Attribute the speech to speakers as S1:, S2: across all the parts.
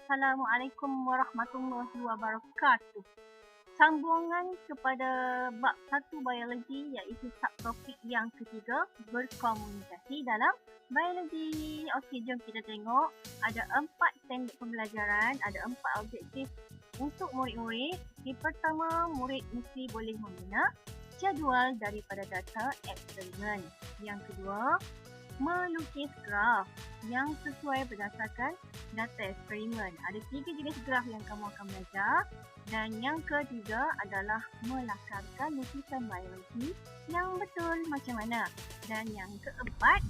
S1: Assalamualaikum warahmatullahi wabarakatuh. Sambungan kepada bab 1 biologi iaitu subtopik yang ketiga, berkomunikasi dalam biologi. Okey, jom kita tengok. Ada 4 standard pembelajaran, ada 4 objektif untuk murid-murid. Yang pertama, murid mesti boleh membina jadual daripada data eksperimen. Yang kedua, melukis graf yang sesuai berdasarkan data eksperimen. Ada 3 jenis graf yang kamu akan belajar. Dan yang ketiga adalah melakarkan lukisan biologi yang betul macam mana. Dan yang keempat,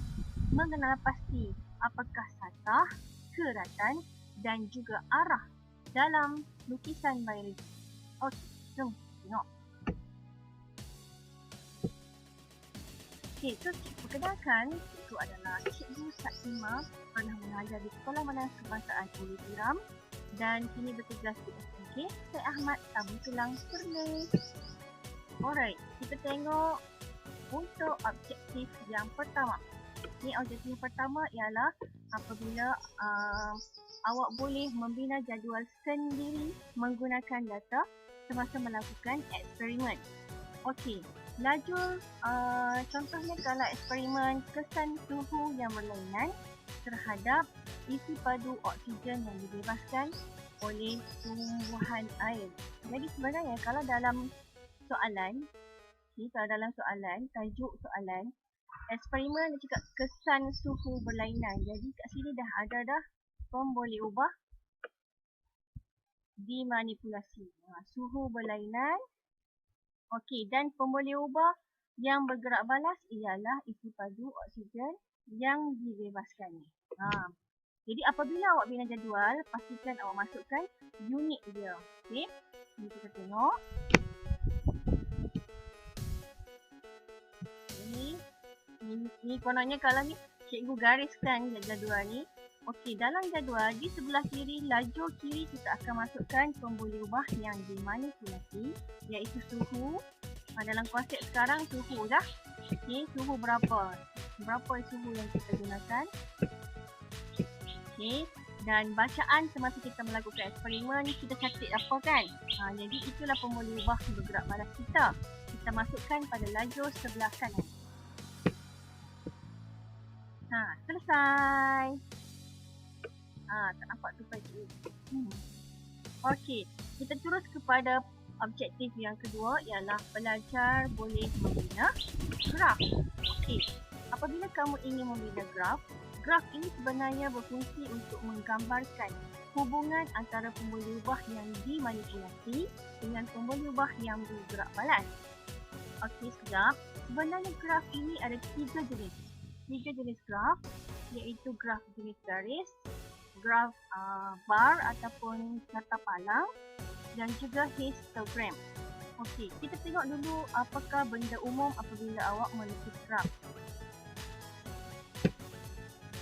S1: mengenal pasti apakah satah, keratan dan juga arah dalam lukisan biologi. Okey, jom tengok. Okey, so perkenalkan, itu adalah Cikgu Satimah, pernah mengajar di Sekolah Menengah Kebangsaan Ulu Tiram dan kini bertugas di SMK Syed Ahmad Tabu Tulang Perlis. Alright, kita tengok untuk objektif yang pertama. Ni objektif yang pertama ialah apabila awak boleh membina jadual sendiri menggunakan data semasa melakukan eksperimen. Okey, laju contohnya kalau eksperimen kesan suhu yang berlainan terhadap isi padu oksigen yang dibebaskan oleh tumbuhan air. Jadi sebenarnya kalau dalam soalan, tajuk soalan, eksperimen dia cakap kesan suhu berlainan. Jadi kat sini dah ada form boleh ubah dimanipulasi. Suhu berlainan. Okey, dan pemboleh ubah yang bergerak balas ialah isi padu oksigen yang dibebaskan. Jadi apabila awak bina jadual, pastikan awak masukkan unit dia. Okey, ini kita tengok. Ni kononnya kalau ni cikgu gariskan jadual ni. Okey, dalam jadual di sebelah kiri, lajur kiri kita akan masukkan pemboleh ubah yang dimanipulasi iaitu suhu. Dalam konsep sekarang suhu dah. Okey, suhu berapa? Berapa suhu yang kita gunakan? Okey, dan bacaan semasa kita melakukan eksperimen kita catat apa kan? Jadi itulah pemboleh ubah bergerak balas kita. Kita masukkan pada lajur sebelah kanan. Selesai. Tak nampak tu pagi. Okey, kita terus kepada objektif yang kedua ialah pelajar boleh membina graf. Okey, apabila kamu ingin membina graf ini sebenarnya berfungsi untuk menggambarkan hubungan antara pemboleh ubah yang dimanipulasi dengan pemboleh ubah yang bergerak balas. Okey, sekejap. Sebenarnya graf ini ada 3 jenis. 3 jenis graf iaitu graf jenis garis, graf bar ataupun carta palang dan juga histogram. Okey, kita tengok dulu apakah benda umum apabila awak melukis graf.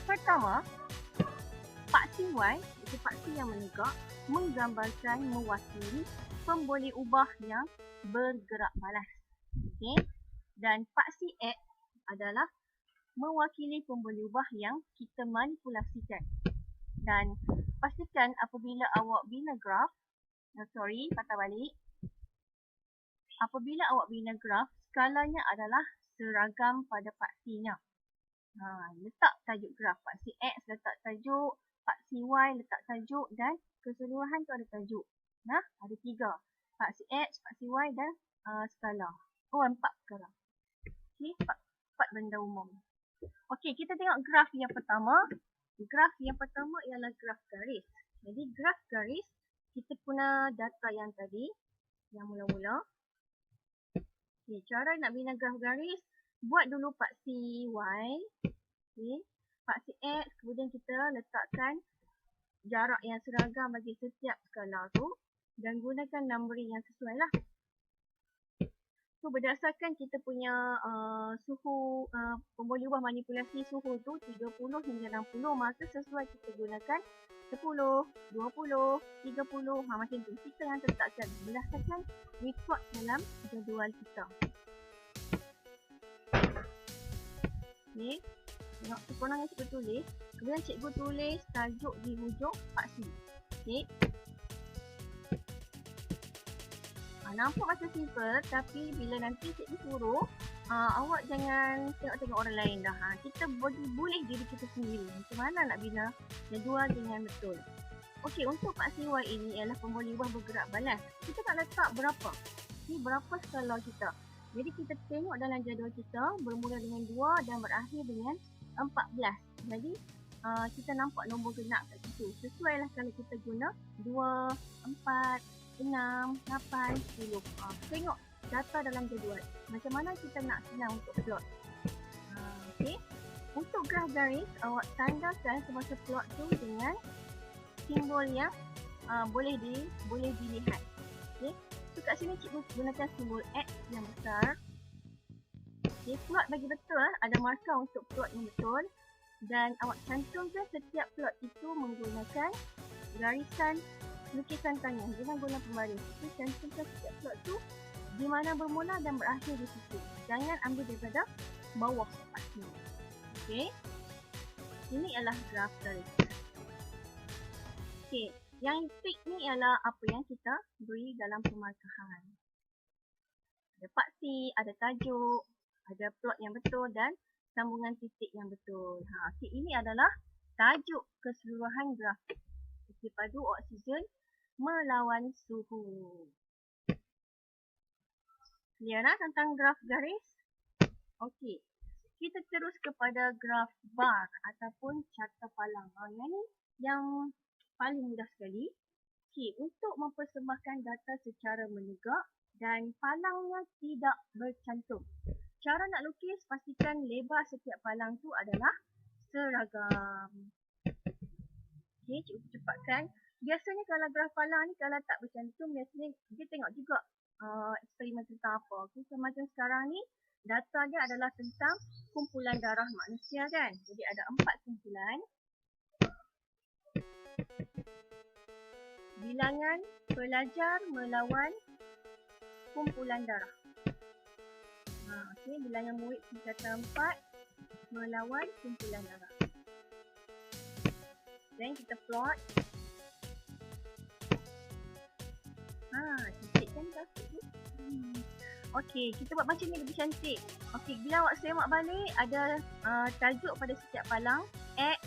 S1: Pertama, paksi Y, iaitu paksi yang menegak, menggambarkan mewakili pemboleh ubah yang bergerak balas. Okey, dan paksi X adalah mewakili pemboleh ubah yang kita manipulasikan. Dan pastikan apabila awak bina graf, patah balik. Apabila awak bina graf, skalanya adalah seragam pada paksinya. Letak tajuk graf. Paksi X letak tajuk, paksi Y letak tajuk dan keseluruhan tu ada tajuk. Ada 3. Paksi X, paksi Y dan skala. 4 perkara. Okey, 4 benda umum. Okey, kita tengok graf yang pertama. Graf yang pertama ialah graf garis. Jadi graf garis, kita guna data yang tadi, yang mula-mula. Okay, cara nak bina graf garis, buat dulu paksi Y. Okay, paksi X, kemudian kita letakkan jarak yang seragam bagi setiap skala tu dan gunakan numbering yang sesuai lah. So berdasarkan kita punya suhu, pemboleh ubah manipulasi suhu tu 30 hingga 60, maka sesuai kita gunakan 10, 20, 30, macam tu. Kita yang letakkan berdasarkan record dalam jadual kita. Okay, tengok keponangan cikgu tulis. Kemudian cikgu tulis tajuk di hujung paksi. Okey. Nampak macam simple, tapi bila nanti cikgu suruh, awak jangan tengok-tengok orang lain dah. Kita boleh diri kita sendiri. Macam mana nak bina jadual dengan betul. Okey, untuk Pak CY ini ialah pembuluh liwah bergerak balas. Kita nak letak berapa? Ni berapa skala kita? Jadi kita tengok dalam jadual kita bermula dengan 2 dan berakhir dengan 14. Jadi kita nampak nombor genap kat situ. Sesuailah kalau kita guna 2, 4, 6, 8, 10. Tengok data dalam jadual. Macam mana kita nak senang untuk plot. Okey. Untuk graf garis, awak tandakan semasa plot tu dengan simbol yang boleh dilihat. Okey. So kat sini cikgu gunakan simbol X yang besar. Okey, plot bagi betul, ada markah untuk plot yang betul. Dan awak cantumkan setiap plot itu menggunakan garisan lukisan tangan. Jangan guna pembaris. Jadi cantumkan setiap plot tu di mana bermula dan berakhir di situ. Jangan ambil daripada bawah tempat sini. Okey. Ini adalah graf garis. Okey. Yang tick ni ialah apa yang kita beri dalam pemarkahan. Ada paksi, ada tajuk, ada plot yang betul dan sambungan titik yang betul. Okey, ini adalah tajuk keseluruhan graf. Okey, padu oksigen melawan suhu. Clear tentang graf garis? Okey. Kita terus kepada graf bar ataupun carta palang. Yang ni yang paling mudah sekali. Okey, untuk mempersembahkan data secara menegak dan palangnya tidak bercantum. Cara nak lukis, pastikan lebar setiap palang tu adalah seragam. Okey, cikgu cepatkan. Biasanya kalau graf palang ni kalau tak bercantum, biasanya dia tengok juga eksperimen tentang apa. Okay, macam sekarang ni data dia adalah tentang kumpulan darah manusia kan. Jadi ada 4 kumpulan. Bilangan pelajar melawan kumpulan darah. Okey, bilangan murid tingkatan 4 melawan kumpulan darah. Dan kita plot. Cantik kan grafik ni? Okey, kita buat macam ni lebih cantik. Okey, bila awak semak balik ada tajuk pada setiap palang. X,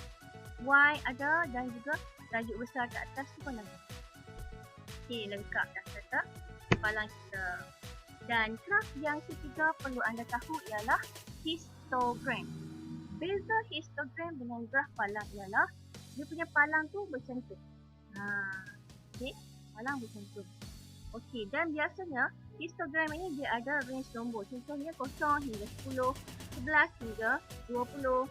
S1: Y ada dan juga tajuk besar kat atas tu pun ada. Okey, lengkap dah kata palang kita. Dan graf yang ketiga perlu anda tahu ialah histogram. Beza histogram dengan graf palang ialah dia punya palang tu bercantum. Okey, palang bercantum. Okey, dan biasanya histogram ini dia ada range nombor. Contohnya 0 hingga 10, 11 hingga 20.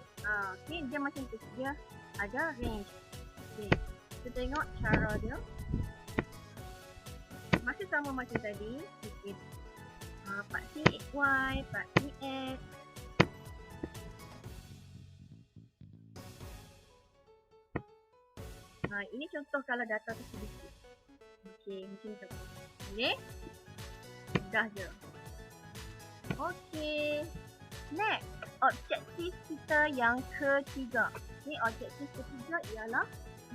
S1: Okey, dia macam tu. Dia ada range. Okey, kita tengok cara dia. Masih sama macam tadi. Okey. Paksi XY, paksi X. Ini contoh kalau data tu sedikit. Okey, macam tu. Boleh? Dah je. Okey. Next, objektif kita yang ketiga. Okey, objektif ketiga ialah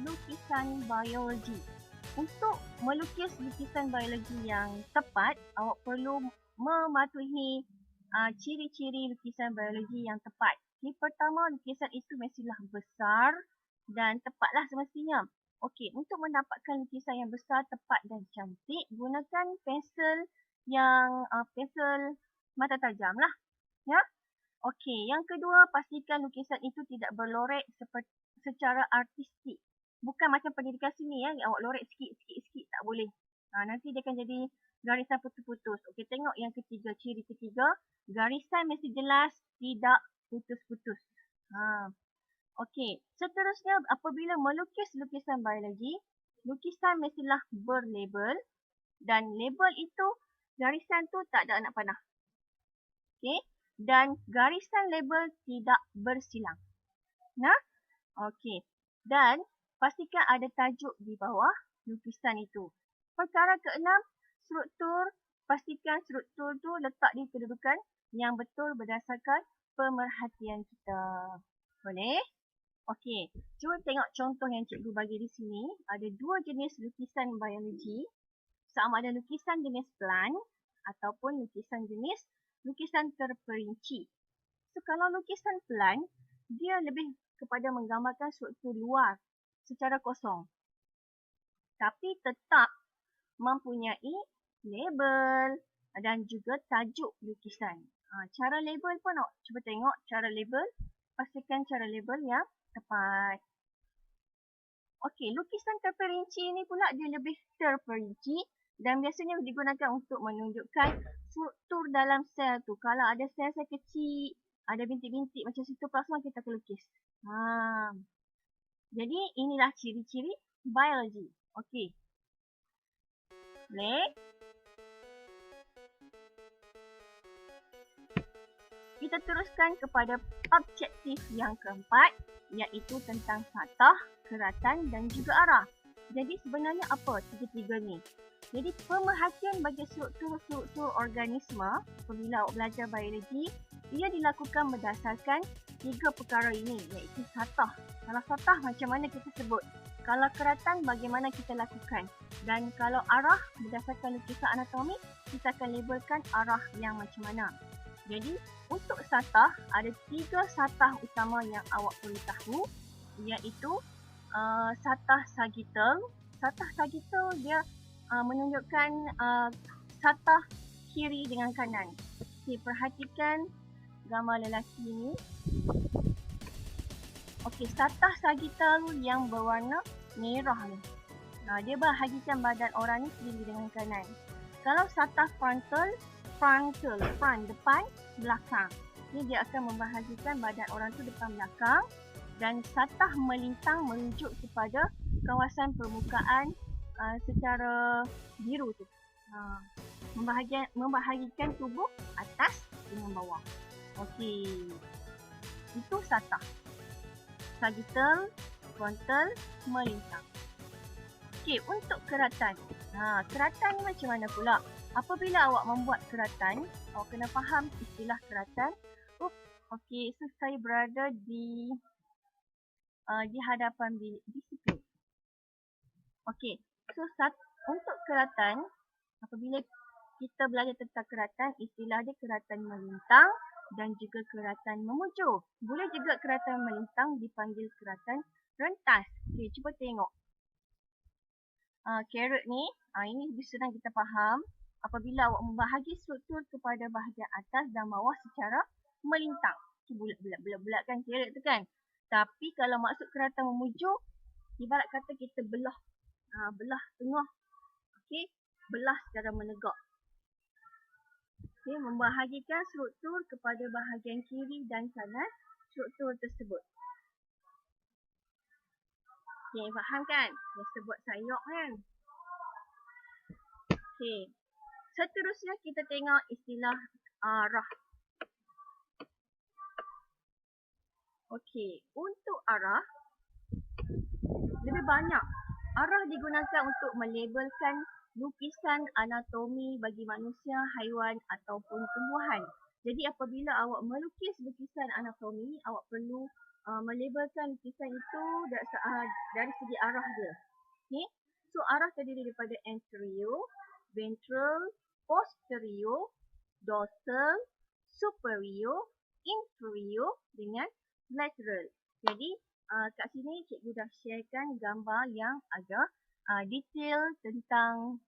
S1: lukisan biologi. Untuk melukis lukisan biologi yang tepat, awak perlu mematuhi ciri-ciri lukisan biologi yang tepat. Okay, pertama, lukisan itu mestilah besar dan tepatlah semestinya. Okey, untuk mendapatkan lukisan yang besar, tepat dan cantik, gunakan pensel yang pensel mata tajam lah. Ya. Okey, yang kedua, pastikan lukisan itu tidak berlorek secara artistik. Bukan macam pendidikan sini ya, awak lorek sikit-sikit tak boleh. Nanti dia akan jadi garisan putus-putus. Okey, tengok yang ketiga, ciri ketiga, garisan mesti jelas, tidak putus-putus. Okey, seterusnya apabila melukis lukisan biologi, lukisan mestilah berlabel dan label itu garisan tu tak ada anak panah. Okey, dan garisan label tidak bersilang. Okey, dan pastikan ada tajuk di bawah lukisan itu. Perkara keenam, struktur. Pastikan struktur tu letak di kedudukan yang betul berdasarkan pemerhatian kita. Boleh? Okey, cuba tengok contoh yang cikgu bagi di sini. Ada dua jenis lukisan biologi. Sama ada lukisan jenis plant ataupun lukisan terperinci. So kalau lukisan plant, dia lebih kepada menggambarkan struktur luar secara kosong. Tapi tetap mempunyai label dan juga tajuk lukisan. Cara label pun awak cuba tengok cara label. Pastikan cara label yang tepat. Okey, lukisan terperinci ni pula dia lebih terperinci dan biasanya digunakan untuk menunjukkan struktur dalam sel tu. Kalau ada sel-sel kecil, ada bintik-bintik macam sitoplasma, kita akan lukis. Jadi inilah ciri-ciri biologi. Okey. Boleh? Kita teruskan kepada objektif yang keempat, iaitu tentang satah, keratan dan juga arah. Jadi sebenarnya apa tiga-tiga ni? Jadi pemerhatian bagi struktur-struktur organisme apabila awak belajar biologi, ia dilakukan berdasarkan tiga perkara ini, iaitu satah. Kalau satah macam mana kita sebut? Kalau keratan bagaimana kita lakukan? Dan kalau arah berdasarkan lukisan anatomi, kita akan labelkan arah yang macam mana. Jadi untuk satah, ada tiga satah utama yang awak perlu tahu, iaitu satah sagittal. Satah sagittal dia menunjukkan satah kiri dengan kanan. Okey, perhatikan gambar lelaki ini. Okey, satah sagittal yang berwarna merah ni. Dia bahagikan badan orang ni kiri dengan kanan. Kalau satah frontal, front depan, belakang. Ini dia akan membahagikan badan orang tu depan belakang. Dan satah melintang merujuk kepada kawasan permukaan secara biru tu. Membahagikan tubuh atas dengan bawah. Okey. Itu satah. Sagittal, frontal, melintang. Okey, untuk keratan. Keratan ni macam mana pula? Apabila awak membuat keratan, awak kena faham istilah keratan. Okey, so saya berada di hadapan disiplin. Okey, so untuk keratan, apabila kita belajar tentang keratan, istilah dia keratan melintang dan juga keratan memuju. Boleh juga keratan melintang dipanggil keratan rentas. Okey, cuba tengok. Carrot ni, ini lebih senang kita faham. Apabila awak membahagi struktur kepada bahagian atas dan bawah secara melintang. Bulat-bulat-bulat-bulat kan carrot tu kan. Tapi kalau maksud keratan memuju, ibarat kata kita belah tengah. Okey, belah secara menegak. Okey, membahagikan struktur kepada bahagian kiri dan kanan struktur tersebut. Okey, faham kan? Biasa buat sayok kan? Okey. Seterusnya kita tengok istilah arah. Okey, untuk arah lebih banyak. Arah digunakan untuk melabelkan lukisan anatomi bagi manusia, haiwan ataupun tumbuhan. Jadi apabila awak melukis lukisan anatomi, awak perlu melabelkan lukisan itu dari segi arah dia. Okay? So arah terdiri daripada anterior, ventral, posterior, dorsal, superior, inferior dengan lateral. Jadi kat sini cikgu dah sharekan gambar yang agak detail tentang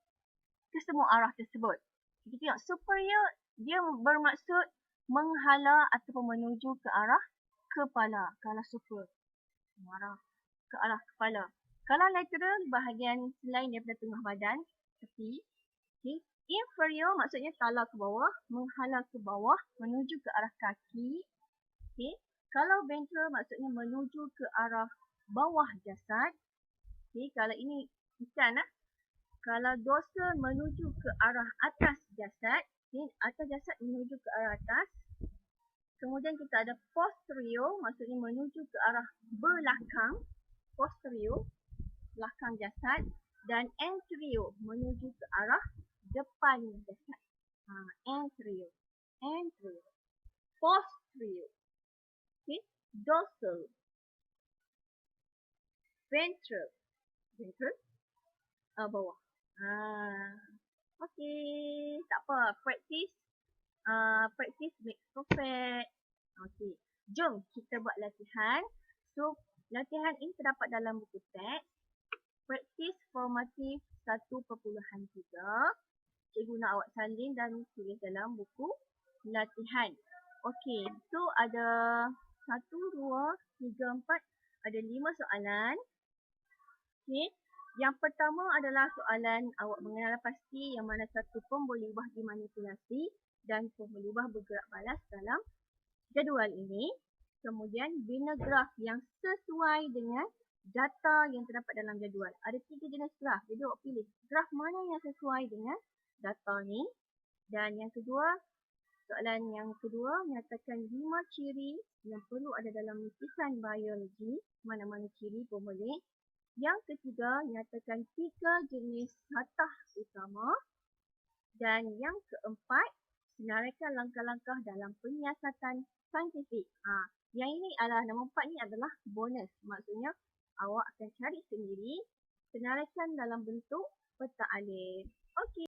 S1: kesemua arah tersebut. Kita tengok superior, dia bermaksud menghala ataupun menuju ke arah kepala. Kalau super, mengarah ke arah kepala. Kalau lateral, bahagian selain daripada tengah badan, tepi. Okay. Inferior maksudnya tala ke bawah, menghala ke bawah, menuju ke arah kaki. Okay. Kalau ventral maksudnya menuju ke arah bawah jasad. Okay. Kalau ini ikan. Kalau dorsal menuju ke arah atas jasad. Okay. Atas jasad menuju ke arah atas. Kemudian kita ada posterior maksudnya menuju ke arah belakang. Posterior, belakang jasad. Dan anterior menuju ke arah depan jasad. Anterior. Posterior. Okay. Dorsal. Ventral. Ventral. Bawah. Okey. Tak apa. Practice makes perfect. Okey. Jom kita buat latihan. So, latihan ini terdapat dalam buku teks. Practice formative 1.3. Cikgu nak awak salin dan tulis dalam buku latihan. Okey, so ada 1, 2, 3, 4, ada 5 soalan. Okey, yang pertama adalah soalan awak mengenal pasti yang mana satu pun boleh ubah dimanipulasi dan pun boleh ubah bergerak balas dalam jadual ini. Kemudian bina graf yang sesuai dengan data yang terdapat dalam jadual. Ada 3 jenis graf. Jadi awak pilih graf mana yang sesuai dengan data ni. Dan yang kedua, soalan yang kedua nyatakan 5 ciri yang perlu ada dalam lukisan biologi. Mana-mana ciri pun boleh. Yang ketiga, nyatakan 3 jenis satah utama. Dan yang keempat, senaraikan langkah-langkah dalam penyiasatan saintifik. Yang ini adalah nombor 4 ni adalah bonus. Maksudnya awak akan cari sendiri, senaraikan dalam bentuk peta alif. Okey.